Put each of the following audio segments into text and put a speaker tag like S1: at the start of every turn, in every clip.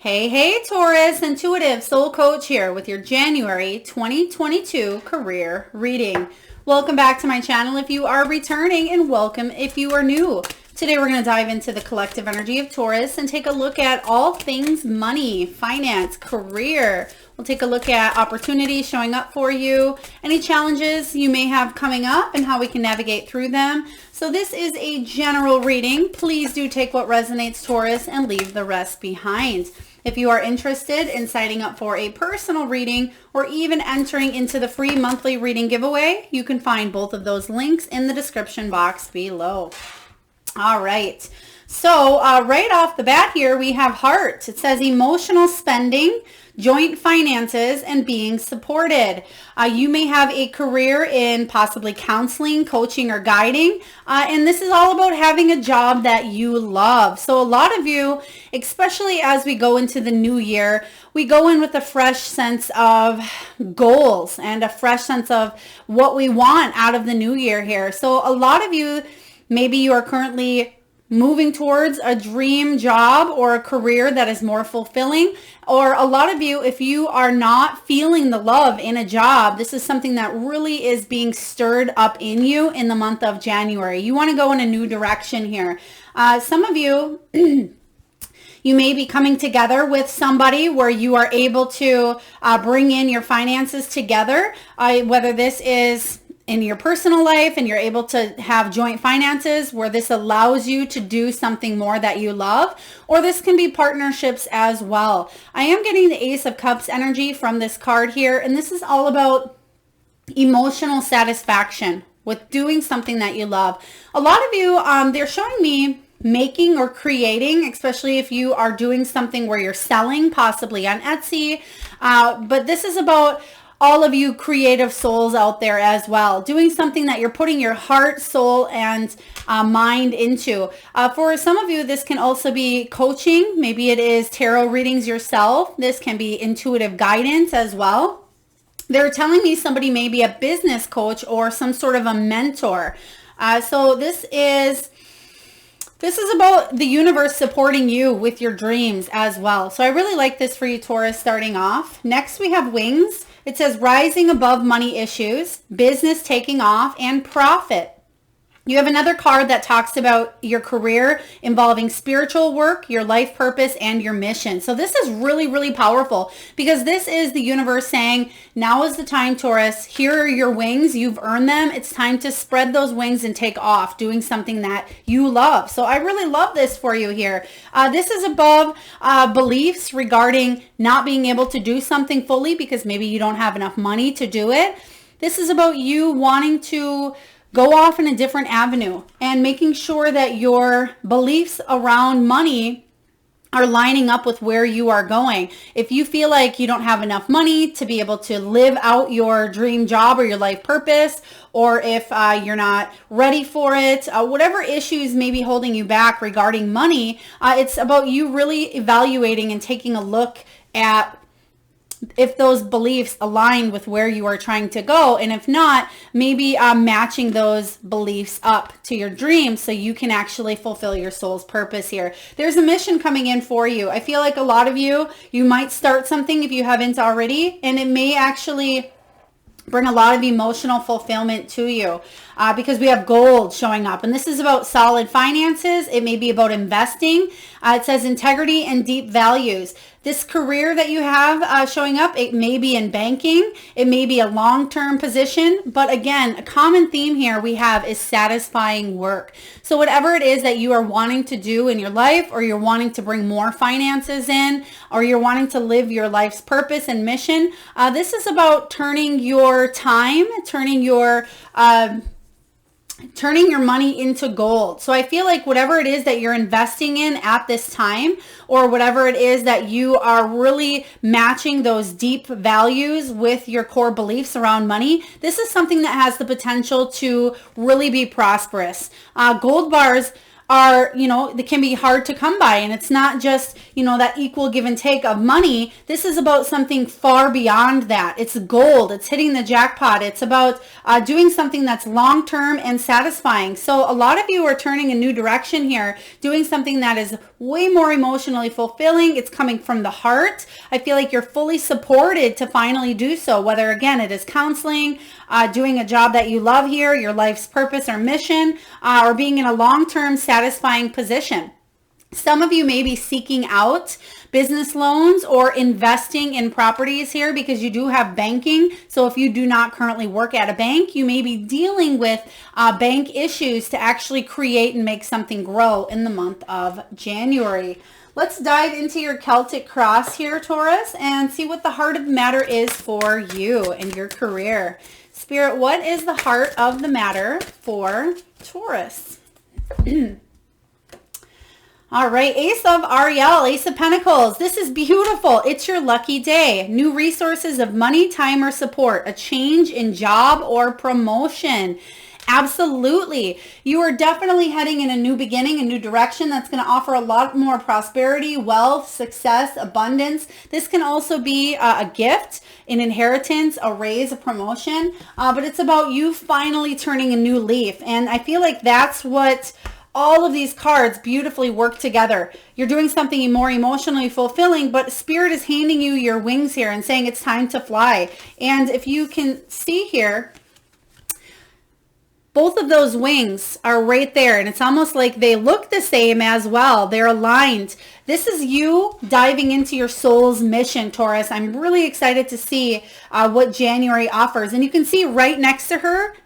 S1: Hey, Taurus, intuitive soul coach here with your January 2022 career reading. Welcome back to my channel if you are returning, and welcome if you are new. Today we're going to dive into the collective energy of Taurus and take a look at all things money, finance, career. We'll take a look at opportunities showing up for you, any challenges you may have coming up, and how we can navigate through them. So this is a general reading. Please do take what resonates, Taurus, and leave the rest behind. If you are interested in signing up for a personal reading or even entering into the free monthly reading giveaway, you can find both of those links in the description box below. All right. So right off the bat here, we have heart. It says emotional spending, joint finances, and being supported. You may have a career in possibly counseling, coaching, or guiding. And this is all about having a job that you love. So a lot of you, especially as we go into the new year, we go in with a fresh sense of goals and a fresh sense of what we want out of the new year here. So a lot of you, maybe you are currently moving towards a dream job or a career that is more fulfilling. Or a lot of you, if you are not feeling the love in a job, this is something that really is being stirred up in you in the month of January. You want to go in a new direction here. Some of you, you may be coming together with somebody where you are able to bring in your finances together, whether this is in your personal life and you're able to have joint finances where this allows you to do something more that you love, or this can be partnerships as well. I am getting the Ace of Cups energy from this card here, and this is all about emotional satisfaction with doing something that you love. A lot of you, they're showing me making or creating, especially if you are doing something where you're selling, possibly on Etsy, but this is about all of you creative souls out there as well, doing something that you're putting your heart, soul, and mind into. For some of you, this can also be coaching. Maybe it is tarot readings yourself. This can be intuitive guidance as well. They're telling me somebody may be a business coach or some sort of a mentor. So this is about the universe supporting you with your dreams as well. So I really like this for you, Taurus, starting off. Next, we have wings. It says rising above money issues, business taking off, and profit. You have another card that talks about your career involving spiritual work, your life purpose, and your mission. So this is really, really powerful because this is the universe saying, now is the time, Taurus. Here are your wings. You've earned them. It's time to spread those wings and take off doing something that you love. So I really love this for you here. This is above beliefs regarding not being able to do something fully because maybe you don't have enough money to do it. This is about you wanting to go off in a different avenue and making sure that your beliefs around money are lining up with where you are going. If you feel like you don't have enough money to be able to live out your dream job or your life purpose, or if you're not ready for it, whatever issues may be holding you back regarding money, it's about you really evaluating and taking a look at if those beliefs align with where you are trying to go. And if not, maybe matching those beliefs up to your dreams so you can actually fulfill your soul's purpose here. There's a mission coming in for you. I feel like a lot of you might start something if you haven't already, and it may actually bring a lot of emotional fulfillment to you because we have gold showing up. And this is about solid finances. It may be about investing. It says integrity and deep values. This career that you have showing up, it may be in banking. It may be a long-term position. But again, a common theme here we have is satisfying work. So whatever it is that you are wanting to do in your life, or you're wanting to bring more finances in, or you're wanting to live your life's purpose and mission, this is about turning your time, turning your money into gold. So I feel like whatever it is that you're investing in at this time, or whatever it is that you are really matching those deep values with your core beliefs around money, this is something that has the potential to really be prosperous. Gold bars are, they can be hard to come by, and it's not just that equal give and take of money. This is about something far beyond that. It's gold. It's hitting the jackpot. It's about doing something that's long-term and satisfying. So a lot of you are turning a new direction here, doing something that is way more emotionally fulfilling. It's coming from the heart. I feel like you're fully supported to finally do so, whether again it is counseling, doing a job that you love here, your life's purpose or mission, or being in a long-term satisfying position. Some of you may be seeking out business loans or investing in properties here because you do have banking. So if you do not currently work at a bank, you may be dealing with bank issues to actually create and make something grow in the month of January. Let's dive into your Celtic cross here, Taurus, and see what the heart of the matter is for you and your career. Spirit, what is the heart of the matter for Taurus? All right, Ace of Ariel, Ace of Pentacles. This is beautiful. It's your lucky day. New resources of money, time, or support. A change in job or promotion. Absolutely. You are definitely heading in a new beginning, a new direction that's going to offer a lot more prosperity, wealth, success, abundance. This can also be a gift, an inheritance, a raise, a promotion, but it's about you finally turning a new leaf. And I feel like that's what all of these cards beautifully work together. You're doing something more emotionally fulfilling, but Spirit is handing you your wings here and saying it's time to fly. And if you can see here, both of those wings are right there, and it's almost like they look the same as well. They're aligned. This is you diving into your soul's mission, Taurus. I'm really excited to see what January offers. And you can see right next to her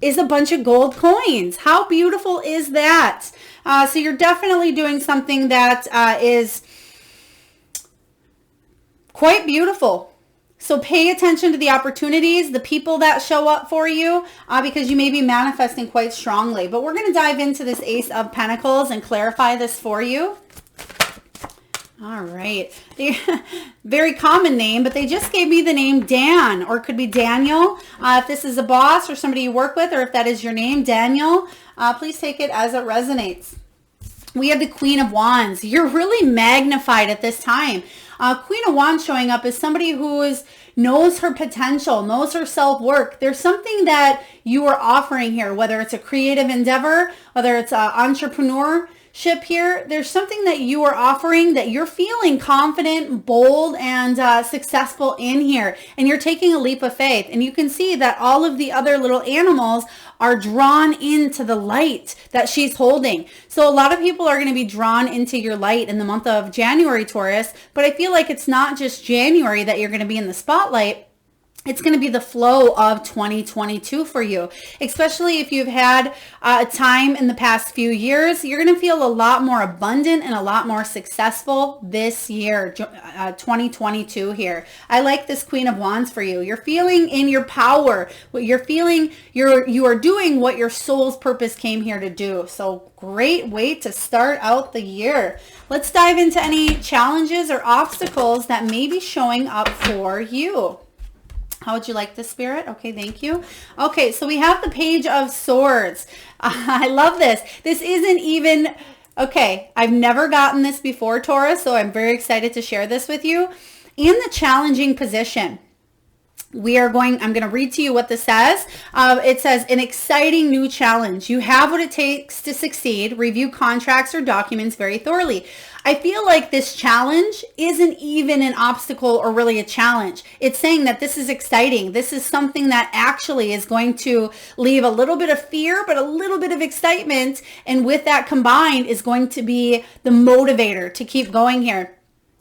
S1: is a bunch of gold coins. How beautiful is that? So you're definitely doing something that is quite beautiful. So pay attention to the opportunities, the people that show up for you, because you may be manifesting quite strongly. But we're going to dive into this Ace of Pentacles and clarify this for you. All right. Very common name, but they just gave me the name Dan, or it could be Daniel. If this is a boss or somebody you work with, or if that is your name, Daniel, please take it as it resonates. We have the Queen of Wands. You're really magnified at this time. Queen of Wands showing up is somebody who knows her potential, knows her self-worth. There's something that you are offering here, whether it's a creative endeavor, whether it's entrepreneurship here. There's something that you are offering that you're feeling confident, bold, and successful in here. And you're taking a leap of faith. And you can see that all of the other little animals are drawn into the light that she's holding. So a lot of people are going to be drawn into your light in the month of January, Taurus. But I feel like it's not just January that you're going to be in the spotlight. It's going to be the flow of 2022 for you, especially if you've had a time in the past few years. You're going to feel a lot more abundant and a lot more successful this year, 2022 here. I like this Queen of Wands for you. You're feeling in your power. You're feeling you are doing what your soul's purpose came here to do. So great way to start out the year. Let's dive into any challenges or obstacles that may be showing up for you. How would you like this, Spirit? Okay, thank you. Okay, so we have the Page of Swords. I love this. This isn't even, okay, I've never gotten this before, Taurus, so I'm very excited to share this with you. In the challenging position, I'm going to read to you what this says. It says, an exciting new challenge. You have what it takes to succeed. Review contracts or documents very thoroughly. I feel like this challenge isn't even an obstacle or really a challenge. It's saying that this is exciting. This is something that actually is going to leave a little bit of fear, but a little bit of excitement. And with that combined is going to be the motivator to keep going here.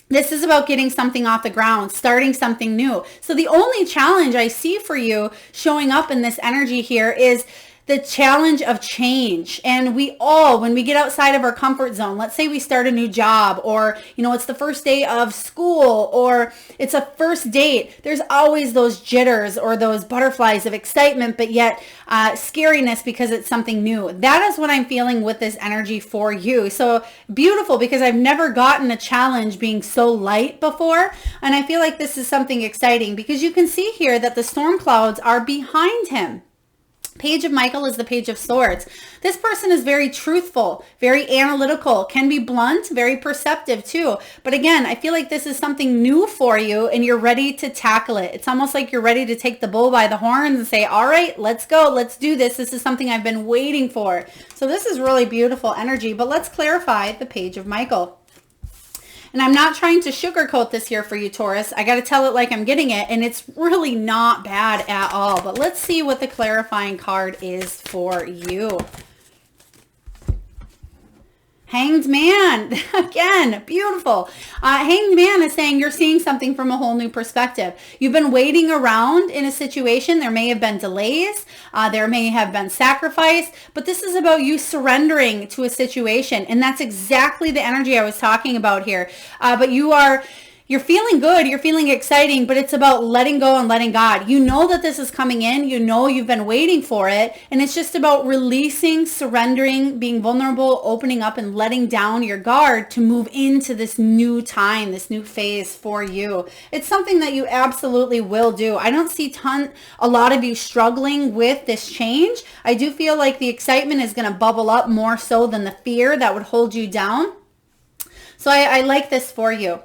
S1: This is about getting something off the ground, starting something new. So the only challenge I see for you showing up in this energy here is the challenge of change. And we all, when we get outside of our comfort zone, let's say we start a new job, or, it's the first day of school, or it's a first date, there's always those jitters or those butterflies of excitement, but yet scariness because it's something new. That is what I'm feeling with this energy for you. So beautiful, because I've never gotten a challenge being so light before. And I feel like this is something exciting because you can see here that the storm clouds are behind him. Page of Michael is the Page of Swords. This person is very truthful, very analytical, can be blunt, very perceptive too. But again, I feel like this is something new for you and you're ready to tackle it. It's almost like you're ready to take the bull by the horns and say, all right, let's go. Let's do this. This is something I've been waiting for. So this is really beautiful energy, but let's clarify the Page of Michael. And I'm not trying to sugarcoat this here for you, Taurus. I got to tell it like I'm getting it, and it's really not bad at all. But let's see what the clarifying card is for you. Hanged Man, again, beautiful. Hanged Man is saying you're seeing something from a whole new perspective. You've been waiting around in a situation. There may have been delays. There may have been sacrifice, but this is about you surrendering to a situation. And that's exactly the energy I was talking about here. But you're feeling good, you're feeling exciting, but it's about letting go and letting God. You know that this is coming in, you know you've been waiting for it, and it's just about releasing, surrendering, being vulnerable, opening up, and letting down your guard to move into this new time, this new phase for you. It's something that you absolutely will do. I don't see a lot of you struggling with this change. I do feel like the excitement is going to bubble up more so than the fear that would hold you down. So I like this for you.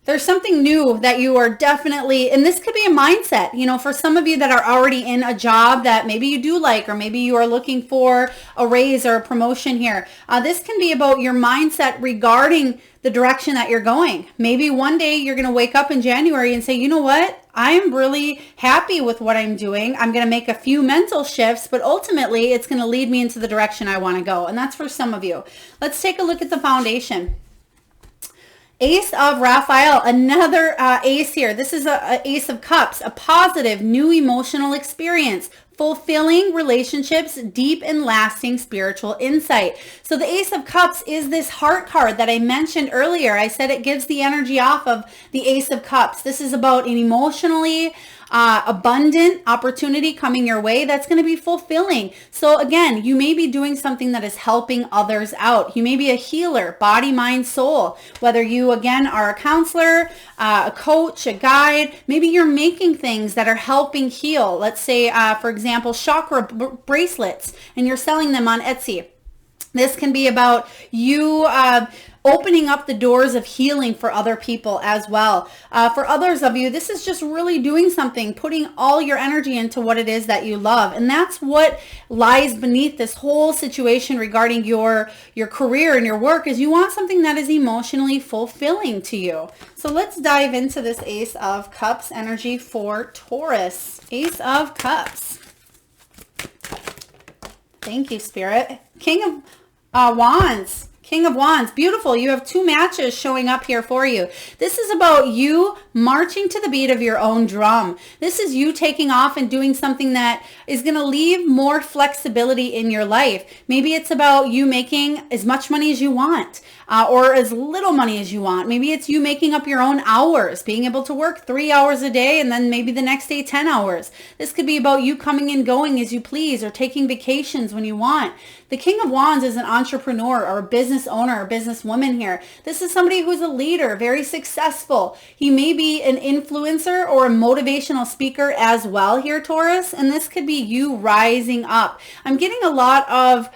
S1: There's something new that you are definitely, and this could be a mindset, you know, for some of you that are already in a job that maybe you do like, or maybe you are looking for a raise or a promotion here. This can be about your mindset regarding the direction that you're going. Maybe one day you're going to wake up in January and say, you know what? I'm really happy with what I'm doing. I'm going to make a few mental shifts, but ultimately it's going to lead me into the direction I want to go. And that's for some of you. Let's take a look at the foundation. Ace of Raphael, another ace here. This is a Ace of Cups, a positive, new emotional experience, fulfilling relationships, deep and lasting spiritual insight. So the Ace of Cups is this heart card that I mentioned earlier. I said it gives the energy off of the Ace of Cups. This is about an emotionally abundant opportunity coming your way that's going to be fulfilling. So again, you may be doing something that is helping others out. You may be a healer, body, mind, soul. Whether you, again, are a counselor, a coach, a guide, maybe you're making things that are helping heal. Let's say, for example, chakra bracelets, and you're selling them on Etsy. This can be about you opening up the doors of healing for other people as well. For others of you, this is just really doing something, putting all your energy into what it is that you love. And that's what lies beneath this whole situation regarding your career and your work, is you want something that is emotionally fulfilling to you. So let's dive into this Ace of Cups energy for Taurus. Ace of Cups. Thank you, Spirit. King of Wands. King of Wands, beautiful. You have two matches showing up here for you. This is about you marching to the beat of your own drum. This is you taking off and doing something that is going to leave more flexibility in your life. Maybe it's about you making as much money as you want, or as little money as you want. Maybe it's you making up your own hours, being able to work 3 hours a day and then maybe the next day 10 hours. This could be about you coming and going as you please, or taking vacations when you want. The King of Wands is an entrepreneur or a business owner or businesswoman here. This is somebody who's a leader, very successful. He may be an influencer or a motivational speaker as well here, Taurus. And this could be you rising up. I'm getting a lot of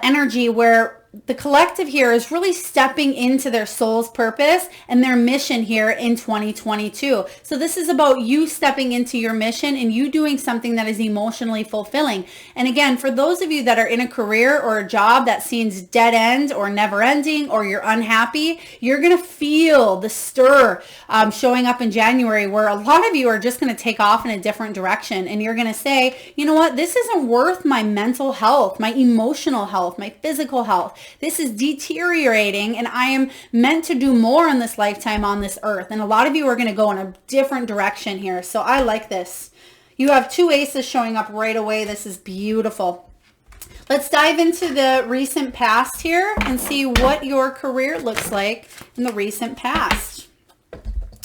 S1: energy where the collective here is really stepping into their soul's purpose and their mission here in 2022. So this is about you stepping into your mission and you doing something that is emotionally fulfilling. And again, for those of you that are in a career or a job that seems dead end or never ending, or you're unhappy, you're going to feel the stir showing up in January, where a lot of you are just going to take off in a different direction. And you're going to say, you know what, this isn't worth my mental health, my emotional health, my physical health. This is deteriorating, and I am meant to do more in this lifetime on this earth. And a lot of you are going to go in a different direction here. So I like this. You have two aces showing up right away. This is beautiful. Let's dive into the recent past here and see what your career looks like in the recent past.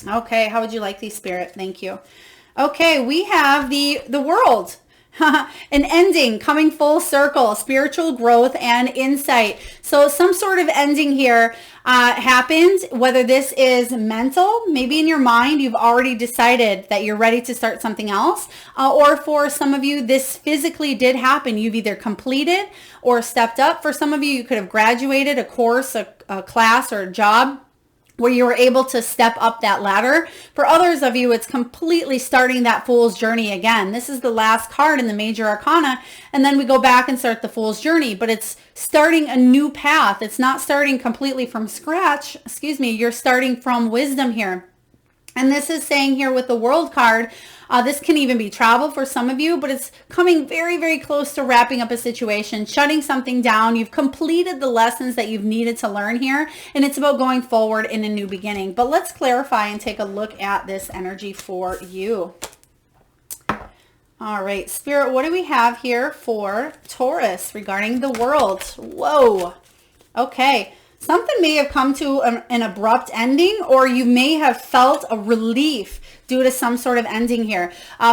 S1: Okay, how would you like these, Spirit? Thank you. Okay, we have the World. An ending, coming full circle, spiritual growth and insight. So some sort of ending here happened, whether this is mental, maybe in your mind, you've already decided that you're ready to start something else. Or for some of you, this physically did happen. You've either completed or stepped up. For some of you, you could have graduated a course, a class, or a job where you were able to step up that ladder. For others of you, it's completely starting that fool's journey again. This is the last card in the major arcana, and then we go back and start the fool's journey, but it's starting a new path. It's not starting completely from scratch. Excuse me, you're starting from wisdom here. And this is saying here with the World card, this can even be travel for some of you, but it's coming very, very close to wrapping up a situation, shutting something down. You've completed the lessons that you've needed to learn here, and it's about going forward in a new beginning. But let's clarify and take a look at this energy for you. All right, Spirit, what do we have here for Taurus regarding the World? Whoa. Okay. Something may have come to an abrupt ending, or you may have felt a relief due to some sort of ending here.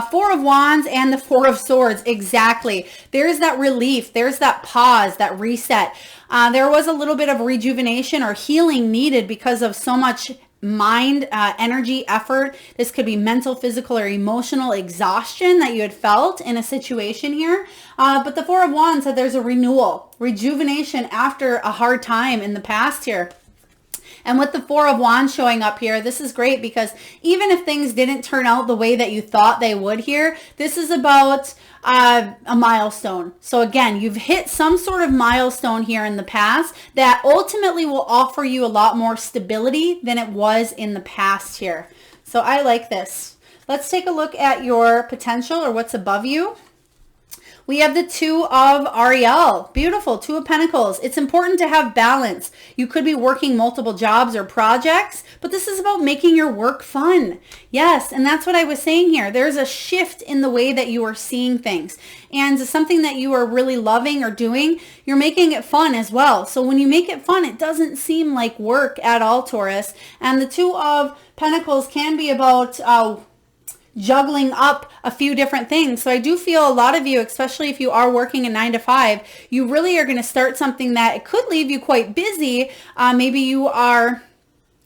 S1: Four of Wands and the Four of Swords, exactly. There's that relief. There's that pause, that reset. There was a little bit of rejuvenation or healing needed because of so much mind, energy, effort. This could be mental, physical, or emotional exhaustion that you had felt in a situation here. But the Four of Wands said there's a renewal, rejuvenation after a hard time in the past here. And with the Four of Wands showing up here, this is great because even if things didn't turn out the way that you thought they would here, this is about a milestone. So again, you've hit some sort of milestone here in the past that ultimately will offer you a lot more stability than it was in the past here. So I like this. Let's take a look at your potential or what's above you. We have the Two of Ariel. Beautiful. Two of Pentacles. It's important to have balance. You could be working multiple jobs or projects, but this is about making your work fun. Yes, and that's what I was saying here. There's a shift in the way that you are seeing things. And something that you are really loving or doing, you're making it fun as well. So when you make it fun, it doesn't seem like work at all, Taurus. And the Two of Pentacles can be about juggling up a few different things. So I do feel a lot of you, especially if you are working a 9 to 5, you really are going to start something that it could leave you quite busy. Maybe you are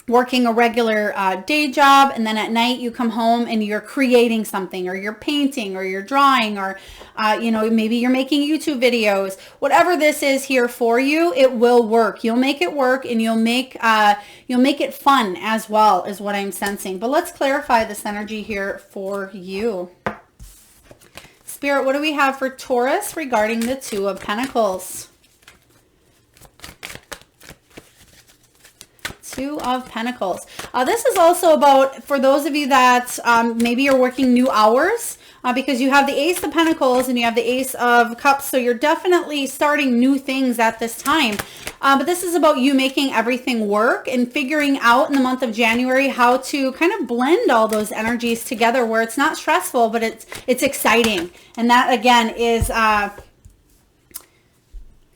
S1: working a regular day job, and then at night you come home and you're creating something, or you're painting, or you're drawing, or maybe you're making YouTube videos. Whatever this is here for you, it will work. You'll make it work, and you'll make it fun as well, is what I'm sensing. But let's clarify this energy here for you. Spirit, what do we have for Taurus regarding the Two of Pentacles? Two of Pentacles. This is also about, for those of you that maybe you're working new hours, because you have the Ace of Pentacles and you have the Ace of Cups. So you're definitely starting new things at this time. But this is about you making everything work and figuring out in the month of January how to kind of blend all those energies together where it's not stressful, but it's exciting. And that again is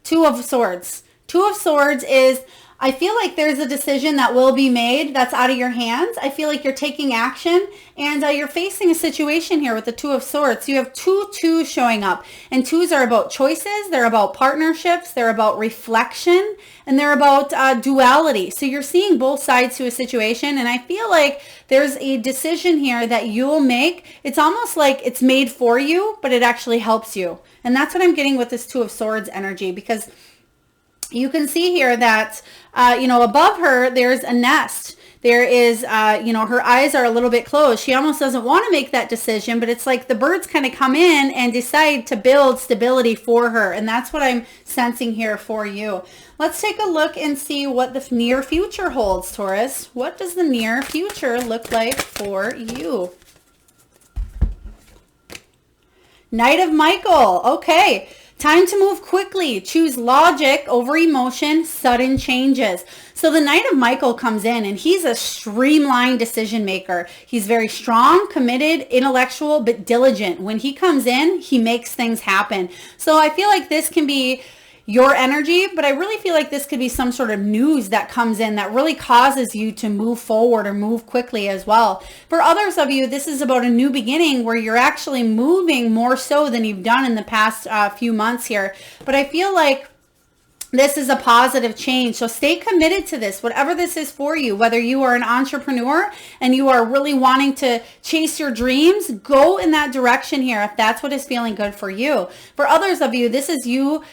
S1: Two of Swords. Two of Swords is, I feel like there's a decision that will be made that's out of your hands. I feel like you're taking action, and you're facing a situation here with the Two of Swords. You have two twos showing up, and twos are about choices. They're about partnerships. They're about reflection, and they're about duality. So you're seeing both sides to a situation, and I feel like there's a decision here that you'll make. It's almost like it's made for you, but it actually helps you. And that's what I'm getting with this Two of Swords energy, because you can see here that, above her, there's a nest. There is, her eyes are a little bit closed. She almost doesn't want to make that decision, but it's like the birds kind of come in and decide to build stability for her. And that's what I'm sensing here for you. Let's take a look and see what the near future holds, Taurus. What does the near future look like for you? Knight of Michael. Okay. Time to move quickly. Choose logic over emotion, sudden changes. So the Knight of Michael comes in, and he's a streamlined decision maker. He's very strong, committed, intellectual, but diligent. When he comes in, he makes things happen. So I feel like this can be, your energy, but I really feel like this could be some sort of news that comes in that really causes you to move forward or move quickly as well. For others of you, this is about a new beginning where you're actually moving more so than you've done in the past few months here. But I feel like this is a positive change. So stay committed to this, whatever this is for you, whether you are an entrepreneur and you are really wanting to chase your dreams, go in that direction here if that's what is feeling good for you. For others of you, this is you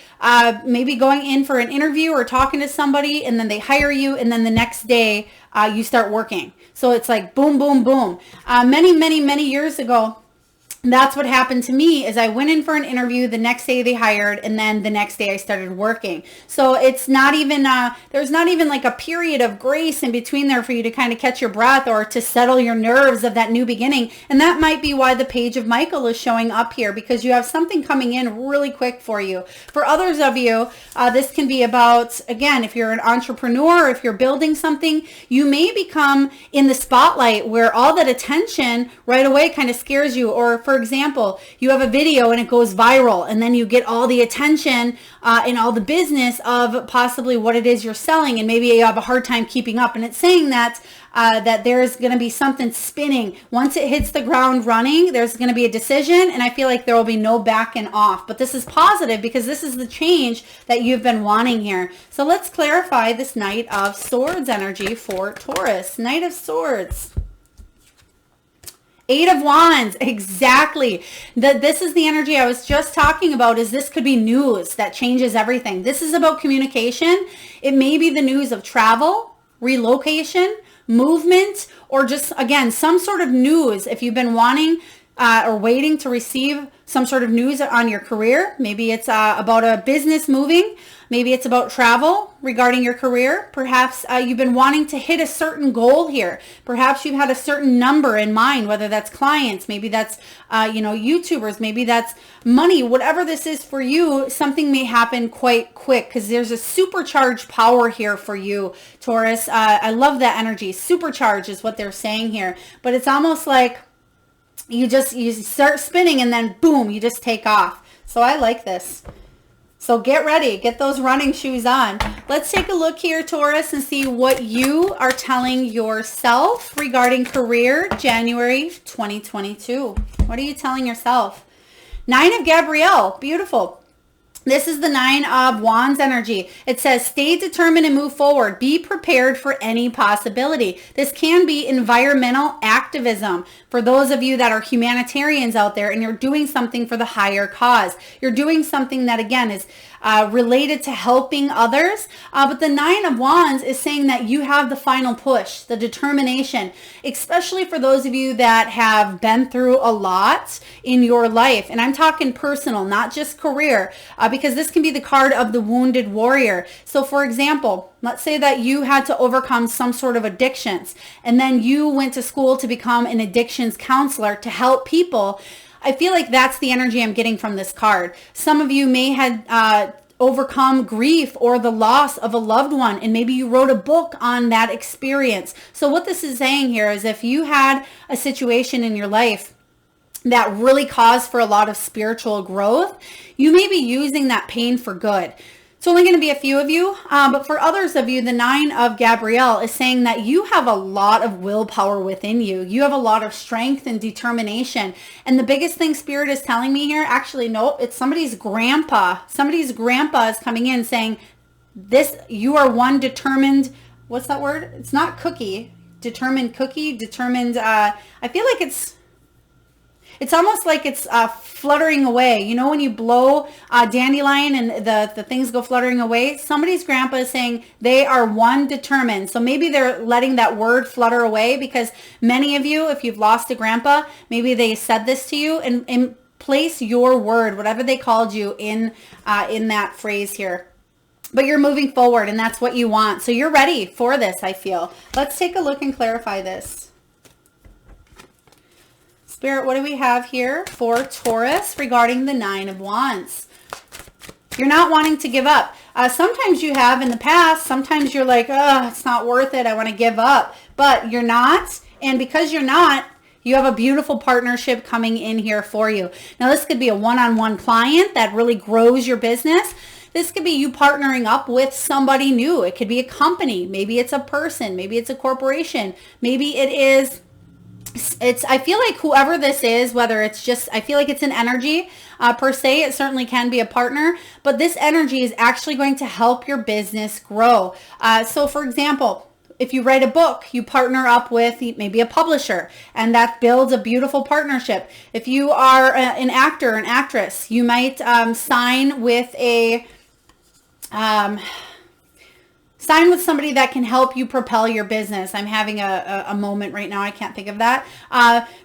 S1: maybe going in for an interview or talking to somebody, and then they hire you, and then the next day you start working. So it's like boom, boom, boom. Many years ago, that's what happened to me. Is I went in for an interview, the next day they hired, and then the next day I started working. So it's not even there's not even like a period of grace in between there for you to kind of catch your breath or to settle your nerves of that new beginning. And that might be why the Page of Michael is showing up here, because you have something coming in really quick for you. For others of you, this can be about, again, if you're an entrepreneur, if you're building something, you may become in the spotlight where all that attention right away kind of scares you. Or for example, you have a video and it goes viral, and then you get all the attention and all the business of possibly what it is you're selling, and maybe you have a hard time keeping up. And it's saying that that there's going to be something spinning. Once it hits the ground running, there's going to be a decision, and I feel like there will be no backing off. But this is positive because this is the change that you've been wanting here. So let's clarify this Knight of Swords energy for Taurus. Knight of Swords. Eight of Wands, exactly. This is the energy I was just talking about. Is this could be news that changes everything. This is about communication. It may be the news of travel, relocation, movement, or just, again, some sort of news. If you've been wanting or waiting to receive some sort of news on your career, maybe it's about a business moving. Maybe it's about travel regarding your career. Perhaps you've been wanting to hit a certain goal here. Perhaps you've had a certain number in mind, whether that's clients, maybe that's, YouTubers, maybe that's money, whatever this is for you, something may happen quite quick because there's a supercharged power here for you, Taurus. I love that energy. Supercharged is what they're saying here, but it's almost like you start spinning and then boom, you just take off. So I like this. So get ready, get those running shoes on. Let's take a look here, Taurus, and see what you are telling yourself regarding career, January 2022. What are you telling yourself? Nine of Gabrielle, beautiful. This is the Nine of Wands energy. It says, stay determined and move forward. Be prepared for any possibility. This can be environmental activism. For those of you that are humanitarians out there and you're doing something for the higher cause. You're doing something that, again, is related to helping others. But the Nine of Wands is saying that you have the final push, the determination, especially for those of you that have been through a lot in your life. And I'm talking personal, not just career, because this can be the card of the wounded warrior. So for example, let's say that you had to overcome some sort of addictions, and then you went to school to become an addictions counselor to help people. I feel like that's the energy I'm getting from this card. Some of you may have overcome grief or the loss of a loved one, and maybe you wrote a book on that experience. So what this is saying here is if you had a situation in your life that really caused for a lot of spiritual growth, you may be using that pain for good. It's only going to be a few of you, but for others of you, the Nine of Gabrielle is saying that you have a lot of willpower within you. You have a lot of strength and determination. And the biggest thing Spirit is telling me here, actually, nope, it's somebody's grandpa. Somebody's grandpa is coming in saying, you are one determined, what's that word? It's not cookie, determined, I feel like it's almost like it's fluttering away. You know when you blow a dandelion and the things go fluttering away? Somebody's grandpa is saying they are one determined. So maybe they're letting that word flutter away because many of you, if you've lost a grandpa, maybe they said this to you, and place your word, whatever they called you, in that phrase here. But you're moving forward and that's what you want. So you're ready for this, I feel. Let's take a look and clarify this. Spirit, what do we have here for Taurus regarding the Nine of Wands? You're not wanting to give up. Sometimes you have in the past. Sometimes you're like, oh, it's not worth it. I want to give up. But you're not. And because you're not, you have a beautiful partnership coming in here for you. Now, this could be a one-on-one client that really grows your business. this could be you partnering up with somebody new. It could be a company. Maybe it's a person. Maybe it's a corporation. Maybe it is, I feel like whoever this is, whether it's just, I feel like it's an energy per se. It certainly can be a partner, but this energy is actually going to help your business grow. So for example, if you write a book, you partner up with maybe a publisher, and that builds a beautiful partnership. If you are an actor, an actress, you might sign with somebody that can help you propel your business. I'm having a moment right now. I can't think of that.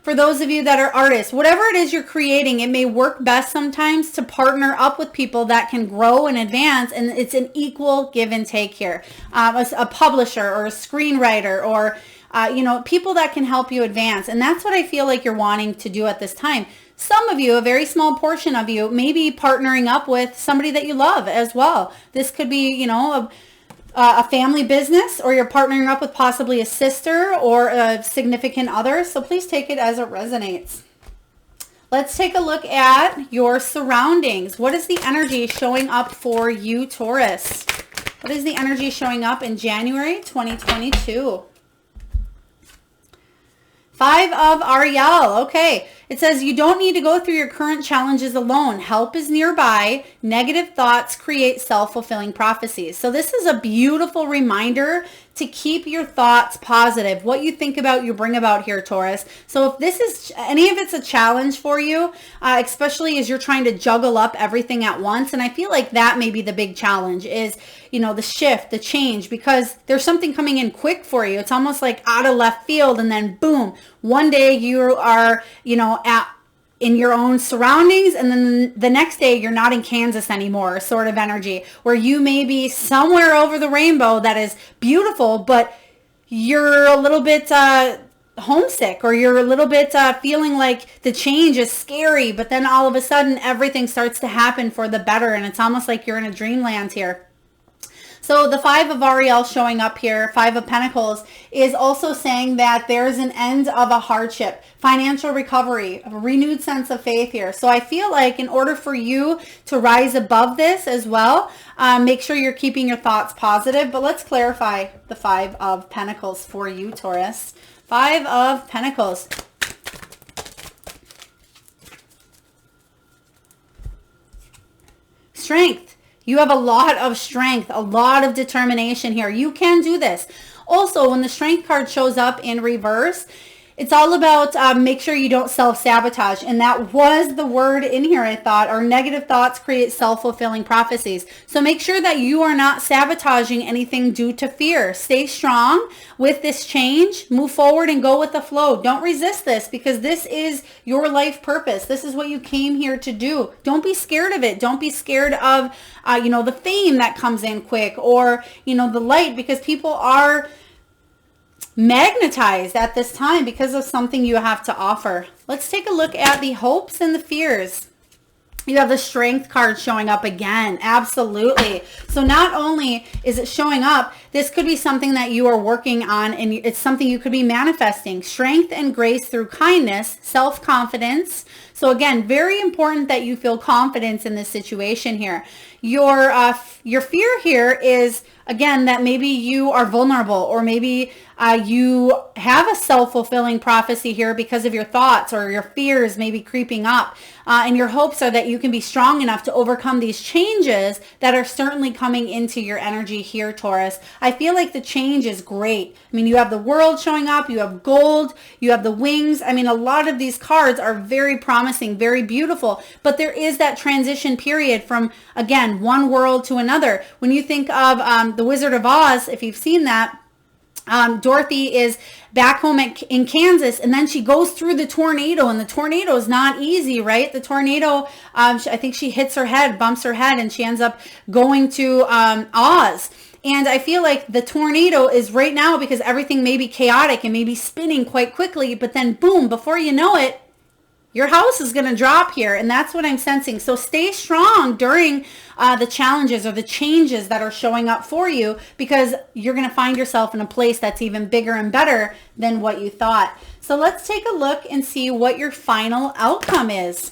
S1: For those of you that are artists, whatever it is you're creating, it may work best sometimes to partner up with people that can grow and advance. And it's an equal give and take here. A publisher or a screenwriter or, people that can help you advance. And that's what I feel like you're wanting to do at this time. Some of you, a very small portion of you, may be partnering up with somebody that you love as well. This could be, a family business, or you're partnering up with possibly a sister or a significant other. So please take it as it resonates. Let's take a look at your surroundings. What is the energy showing up for you, Taurus? What is the energy showing up in January 2022? 5 of Ariel. Okay. It says you don't need to go through your current challenges alone. Help is nearby. Negative thoughts create self-fulfilling prophecies. So this is a beautiful reminder to keep your thoughts positive. What you think about, you bring about here, Taurus. So if this is, any of it's a challenge for you, especially as you're trying to juggle up everything at once. And I feel like that may be the big challenge is, the shift, the change, because there's something coming in quick for you. It's almost like out of left field, and then boom, one day you are, in your own surroundings, and then the next day you're not in Kansas anymore, sort of energy, where you may be somewhere over the rainbow that is beautiful, but you're a little bit homesick, or you're a little bit feeling like the change is scary, but then all of a sudden everything starts to happen for the better, and it's almost like you're in a dreamland here. So the 5 of Ariel showing up here, 5 of Pentacles, is also saying that there's an end of a hardship, financial recovery, a renewed sense of faith here. So I feel like in order for you to rise above this as well, make sure you're keeping your thoughts positive. But let's clarify the 5 of Pentacles for you, Taurus. 5 of Pentacles. Strength. You have a lot of strength, a lot of determination here. You can do this. Also, when the Strength card shows up in reverse, it's all about make sure you don't self-sabotage. And that was the word in here, I thought, or negative thoughts create self-fulfilling prophecies. So make sure that you are not sabotaging anything due to fear. Stay strong with this change. Move forward and go with the flow. Don't resist this, because this is your life purpose. This is what you came here to do. Don't be scared of it. Don't be scared of, the fame that comes in quick, or, the light, because people are magnetized at this time because of something you have to offer. Let's take a look at the hopes and the fears. You have the Strength card showing up again. Absolutely. So not only is it showing up, this could be something that you are working on, and it's something you could be manifesting. Strength and grace through kindness, self-confidence. So again, very important that you feel confidence in this situation here. Your fear here is, again, that maybe you are vulnerable, or maybe you have a self-fulfilling prophecy here because of your thoughts, or your fears maybe creeping up. And your hopes are that you can be strong enough to overcome these changes that are certainly coming into your energy here, Taurus. I feel like the change is great. I mean, you have the World showing up, you have Gold, you have the Wings. I mean, a lot of these cards are very promising, very beautiful, but there is that transition period from, again, one world to another. When you think of the Wizard of Oz, if you've seen that, Dorothy is back home in Kansas, and then she goes through the tornado, and the tornado is not easy, right? The tornado, I think she hits her head, bumps her head, and she ends up going to Oz. And I feel like the tornado is right now because everything may be chaotic and maybe spinning quite quickly, but then boom, before you know it, your house is going to drop here. And that's what I'm sensing. So stay strong during the challenges or the changes that are showing up for you, because you're going to find yourself in a place that's even bigger and better than what you thought. So let's take a look and see what your final outcome is.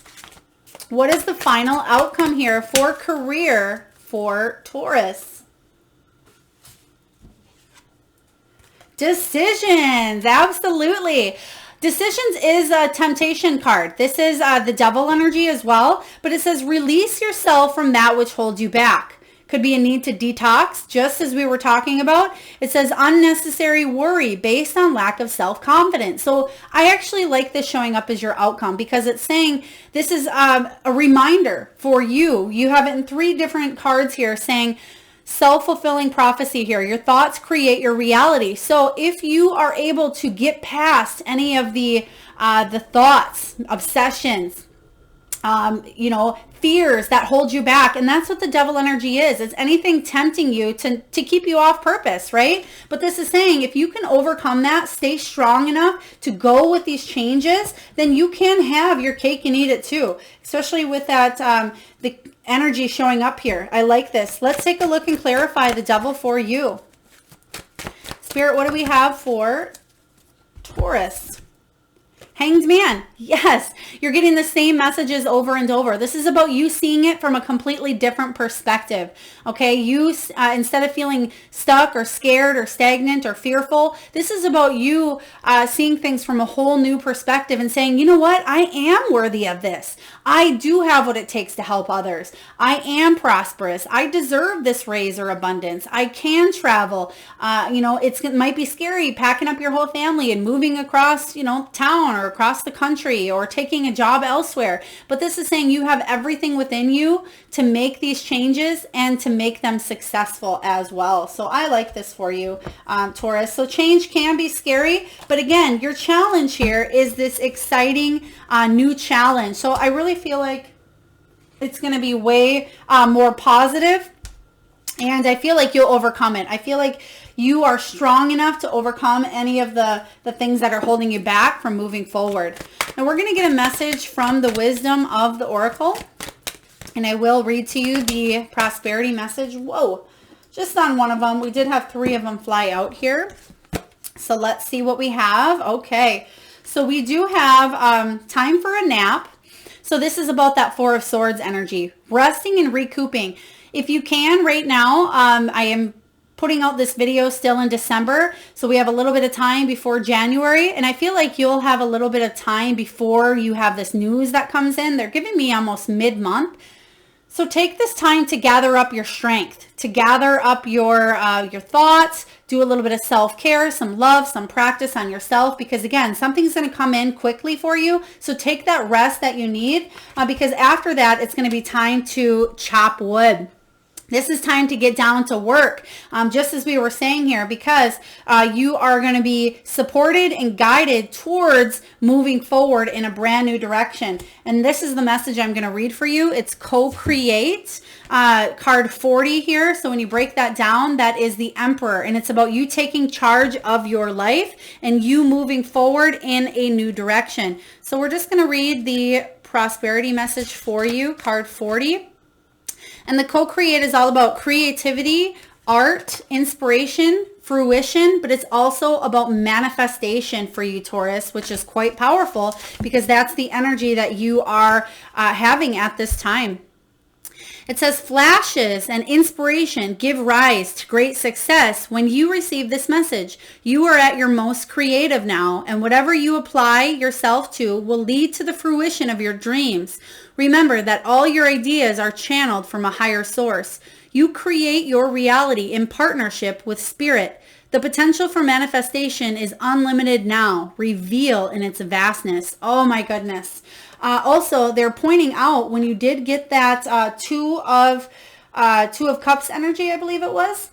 S1: What is the final outcome here for career for Taurus? Decisions, absolutely. Decisions is a temptation card. This is the devil energy as well, but it says release yourself from that which holds you back. Could be a need to detox, just as we were talking about. It says unnecessary worry based on lack of self-confidence. So I actually like this showing up as your outcome because it's saying this is a reminder for you. You have it in 3 different cards here saying self-fulfilling prophecy here. Your thoughts create your reality. So if you are able to get past any of the thoughts, obsessions, fears that hold you back. And that's what the devil energy is. It's anything tempting you to keep you off purpose, right? But this is saying if you can overcome that, stay strong enough to go with these changes, then you can have your cake and eat it too, especially with that, the energy showing up here. I like this. Let's take a look and clarify the devil for you. Spirit, what do we have for Taurus? Hanged Man. Yes, you're getting the same messages over and over. This is about you seeing it from a completely different perspective. Okay, you instead of feeling stuck or scared or stagnant or fearful, this is about you seeing things from a whole new perspective and saying, you know what, I am worthy of this. I do have what it takes to help others. I am prosperous. I deserve this raise or abundance. I can travel. It might be scary packing up your whole family and moving across, town or across the country or taking a job elsewhere. But this is saying you have everything within you to make these changes and to make them successful as well. So I like this for you, Taurus. So change can be scary, but again, your challenge here is this exciting new challenge. So I really feel like it's going to be way more positive, and I feel like you'll overcome it. I feel like you are strong enough to overcome any of the things that are holding you back from moving forward. Now we're going to get a message from the wisdom of the oracle, and I will read to you the prosperity message. Whoa, just on one of them. We did have 3 of them fly out here. So let's see what we have. Okay, so we do have time for a nap. So this is about that 4 of Swords energy, resting and recouping. If you can right now, I am putting out this video still in December. So we have a little bit of time before January. And I feel like you'll have a little bit of time before you have this news that comes in. They're giving me almost mid-month. So take this time to gather up your strength, to gather up your thoughts, do a little bit of self-care, some love, some practice on yourself, because again, something's going to come in quickly for you. So take that rest that you need, because after that, it's going to be time to chop wood. This is time to get down to work, just as we were saying here, because you are going to be supported and guided towards moving forward in a brand new direction. And this is the message I'm going to read for you. It's co-create, card 40 here. So when you break that down, that is the Emperor, and it's about you taking charge of your life and you moving forward in a new direction. So we're just going to read the prosperity message for you, card 40. And the co-create is all about creativity, art, inspiration, fruition, but it's also about manifestation for you, Taurus, which is quite powerful because that's the energy that you are having at this time. It says flashes and inspiration give rise to great success. When you receive this message, you are at your most creative now, and whatever you apply yourself to will lead to the fruition of your dreams. Remember that all your ideas are channeled from a higher source. You create your reality in partnership with Spirit. The potential for manifestation is unlimited now. Reveal in its vastness. Oh my goodness. Also, they're pointing out when you did get that Two of Cups energy, I believe it was.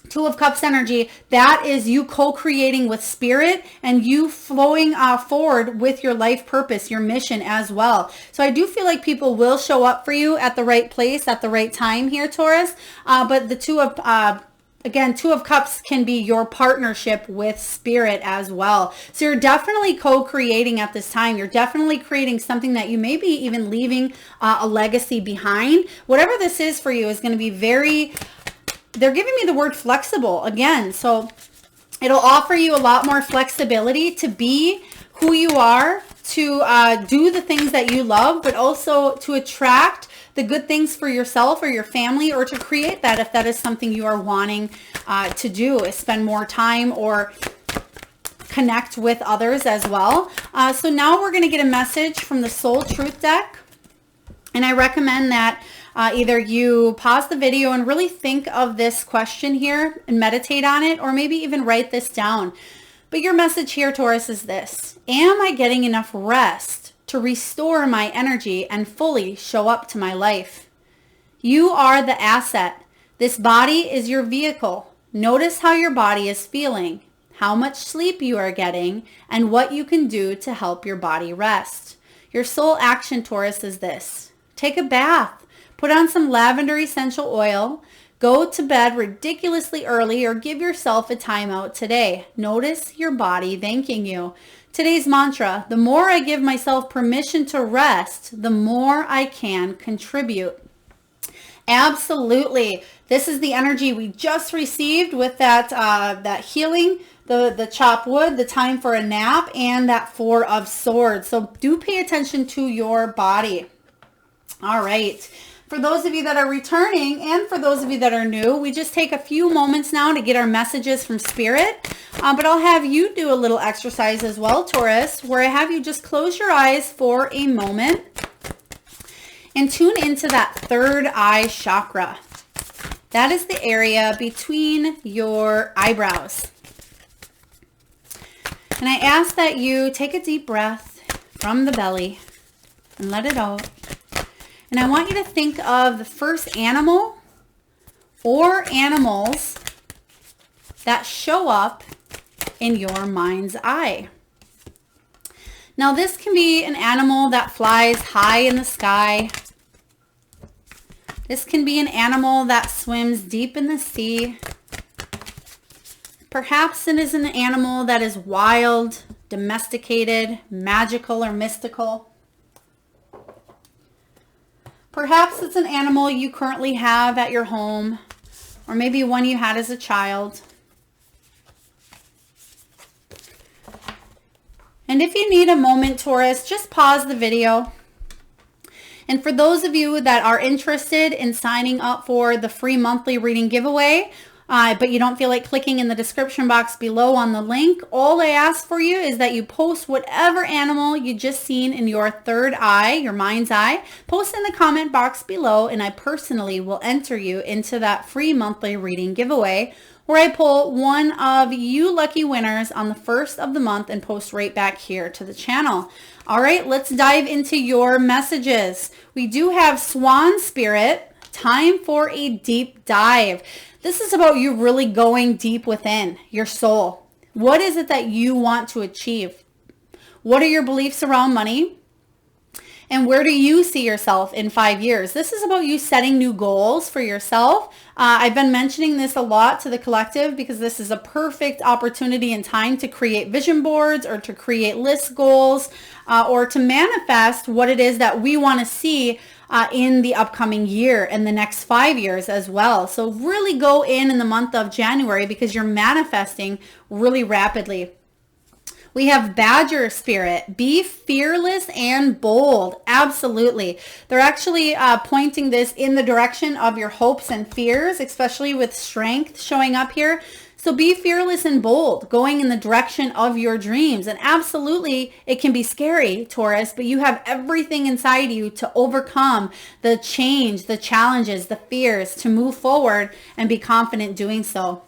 S1: Two of Cups energy, that is you co-creating with Spirit and you flowing forward with your life purpose, your mission as well. So I do feel like people will show up for you at the right place, at the right time here, Taurus. But the Two of Cups can be your partnership with Spirit as well. So you're definitely co-creating at this time. You're definitely creating something that you may be even leaving a legacy behind. Whatever this is for you is going to be they're giving me the word flexible again. So it'll offer you a lot more flexibility to be who you are, to do the things that you love, but also to attract the good things for yourself or your family, or to create that if that is something you are wanting to do, is spend more time or connect with others as well. So now we're going to get a message from the Soul Truth deck. And I recommend that either you pause the video and really think of this question here and meditate on it, or maybe even write this down. But your message here, Taurus, is this: am I getting enough rest to restore my energy and fully show up to my life? You are the asset. This body is your vehicle. Notice how your body is feeling, how much sleep you are getting, and what you can do to help your body rest. Your soul action, Taurus, is this: take a bath, put on some lavender essential oil, go to bed ridiculously early, or give yourself a timeout today. Notice your body thanking you. Today's mantra: the more I give myself permission to rest, the more I can contribute. Absolutely. This is the energy we just received with that healing, the chopped wood, the time for a nap, and that Four of Swords. So do pay attention to your body. All right. For those of you that are returning and for those of you that are new, we just take a few moments now to get our messages from Spirit. But I'll have you do a little exercise as well, Taurus, where I have you just close your eyes for a moment and tune into that third eye chakra. That is the area between your eyebrows. And I ask that you take a deep breath from the belly and let it out. And I want you to think of the first animal or animals that show up in your mind's eye. Now, this can be an animal that flies high in the sky. This can be an animal that swims deep in the sea. Perhaps it is an animal that is wild, domesticated, magical, or mystical. Perhaps it's an animal you currently have at your home, or maybe one you had as a child. And if you need a moment, Taurus, just pause the video. And for those of you that are interested in signing up for the free monthly reading giveaway, but you don't feel like clicking in the description box below on the link, all I ask for you is that you post whatever animal you just seen in your third eye, your mind's eye. Post in the comment box below, and I personally will enter you into that free monthly reading giveaway, where I pull one of you lucky winners on the first of the month and post right back here to the channel. All right, let's dive into your messages. We do have Swan Spirit, time for a deep dive. This is about you really going deep within your soul. What is it that you want to achieve? What are your beliefs around money? And where do you see yourself in 5 years? This is about you setting new goals for yourself. I've been mentioning this a lot to the collective because this is a perfect opportunity and time to create vision boards, or to create list goals, or to manifest what it is that we want to see in the upcoming year and the next 5 years as well. So really go in the month of January, because you're manifesting really rapidly. We have Badger Spirit. Be fearless and bold. Absolutely. They're actually pointing this in the direction of your hopes and fears, especially with Strength showing up here. So be fearless and bold, going in the direction of your dreams. And absolutely, it can be scary, Taurus, but you have everything inside you to overcome the change, the challenges, the fears, to move forward and be confident doing so.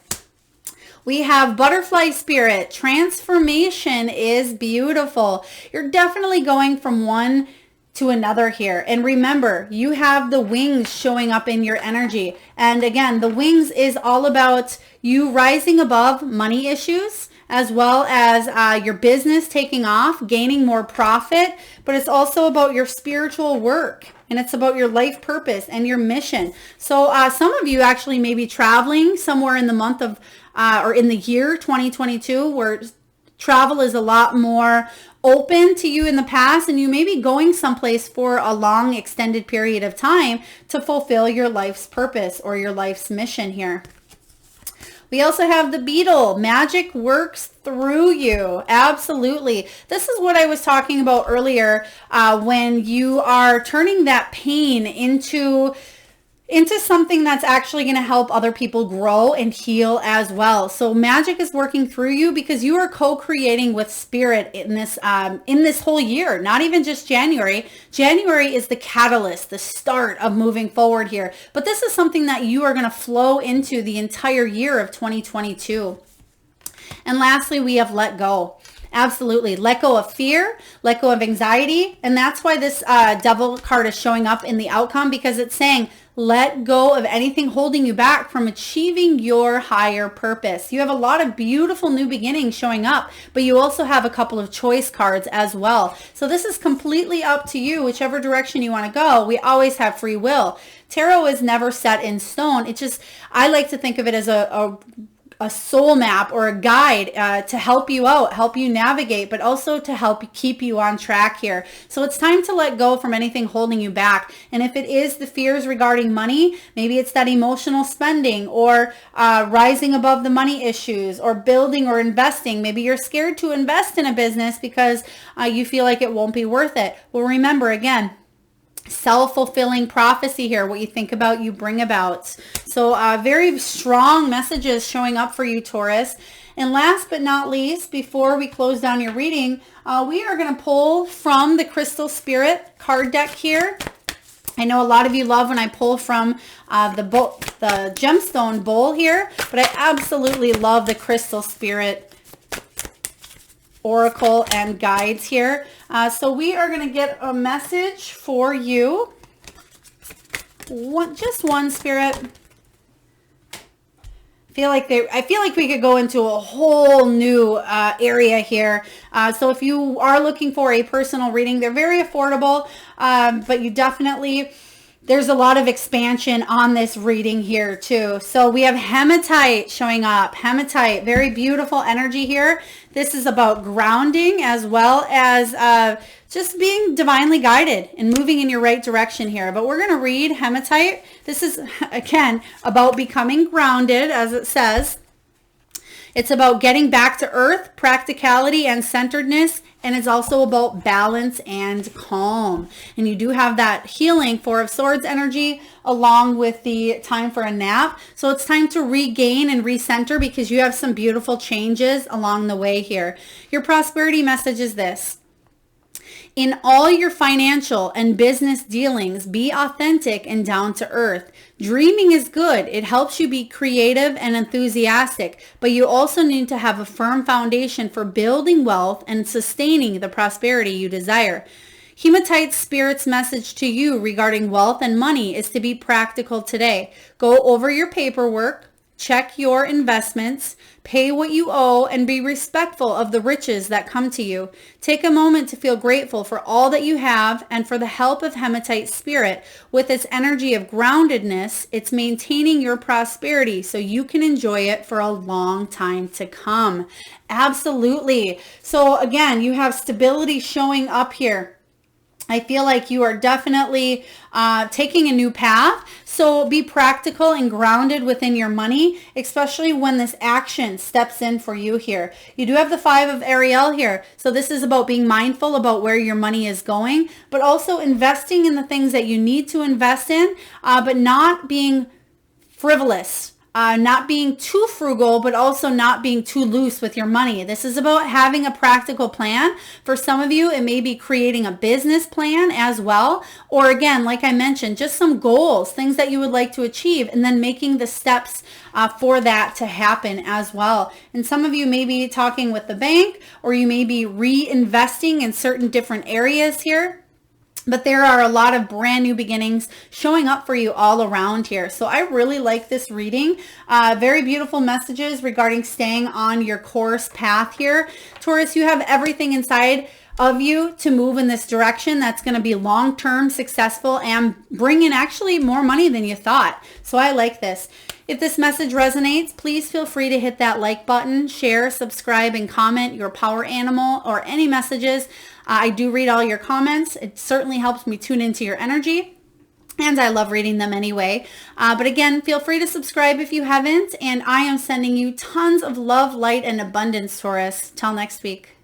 S1: We have Butterfly Spirit. Transformation is beautiful. You're definitely going from one to another here. And remember, you have the wings showing up in your energy. And again, the wings is all about you rising above money issues, as well as your business taking off, gaining more profit. But it's also about your spiritual work, and it's about your life purpose and your mission. So some of you actually may be traveling somewhere in the month of or in the year 2022, where travel is a lot more open to you in the past, and you may be going someplace for a long extended period of time to fulfill your life's purpose or your life's mission here. We also have the beetle. Magic works through you. Absolutely. This is what I was talking about earlier when you are turning that pain into something that's actually going to help other people grow and heal as well. So magic is working through you because you are co-creating with spirit in this whole year, not even just January. January is the catalyst, the start of moving forward here. But this is something that you are going to flow into the entire year of 2022. And lastly, we have let go. Absolutely. Let go of fear, let go of anxiety. And that's why this devil card is showing up in the outcome, because it's saying, let go of anything holding you back from achieving your higher purpose. You have a lot of beautiful new beginnings showing up, but you also have a couple of choice cards as well. So this is completely up to you, whichever direction you want to go. We always have free will. Tarot is never set in stone. It's just, I like to think of it as a soul map or a guide to help you out, help you navigate, but also to help keep you on track here. So it's time to let go from anything holding you back. And if it is the fears regarding money, maybe it's that emotional spending or rising above the money issues or building or investing. Maybe you're scared to invest in a business because you feel like it won't be worth it. Well, remember again, self-fulfilling prophecy here. What you think about, you bring about. So very strong messages showing up for you, Taurus. And last but not least, before we close down your reading, we are going to pull from the Crystal Spirit card deck here. I know a lot of you love when I pull from the gemstone bowl here, but I absolutely love the Crystal Spirit oracle and guides here. So we are going to get a message for you. Just one, Spirit. I feel like we could go into a whole new area here. So if you are looking for a personal reading, they're very affordable, but you definitely, there's a lot of expansion on this reading here too. So we have Hematite showing up. Hematite, very beautiful energy here. This is about grounding as well as just being divinely guided and moving in your right direction here. But we're going to read Hematite. This is, again, about becoming grounded, as it says. It's about getting back to earth, practicality, and centeredness. And it's also about balance and calm. And you do have that healing Four of Swords energy along with the time for a nap. So it's time to regain and recenter because you have some beautiful changes along the way here. Your prosperity message is this. In all your financial and business dealings, be authentic and down to earth. Dreaming is good. It helps you be creative and enthusiastic, but you also need to have a firm foundation for building wealth and sustaining the prosperity you desire. Hematite Spirit's message to you regarding wealth and money is to be practical today. Go over your paperwork, check your investments, pay what you owe, and be respectful of the riches that come to you. Take a moment to feel grateful for all that you have and for the help of Hematite Spirit. With its energy of groundedness, it's maintaining your prosperity so you can enjoy it for a long time to come. Absolutely. So again, you have stability showing up here. I feel like you are definitely taking a new path. So be practical and grounded within your money, especially when this action steps in for you here. You do have the Five of Ariel here. So this is about being mindful about where your money is going, but also investing in the things that you need to invest in, but not being frivolous. Not being too frugal, but also not being too loose with your money. This is about having a practical plan. For some of you, it may be creating a business plan as well. Or again, like I mentioned, just some goals, things that you would like to achieve, and then making the steps for that to happen as well. And some of you may be talking with the bank, or you may be reinvesting in certain different areas here. But there are a lot of brand new beginnings showing up for you all around here. So I really like this reading. Very beautiful messages regarding staying on your course path here. Taurus, you have everything inside of you to move in this direction that's going to be long-term successful and bring in actually more money than you thought. So I like this. If this message resonates, please feel free to hit that like button, share, subscribe, and comment your power animal or any messages. I do read all your comments. It certainly helps me tune into your energy. And I love reading them anyway. But again, feel free to subscribe if you haven't. And I am sending you tons of love, light, and abundance, Taurus. Till next week.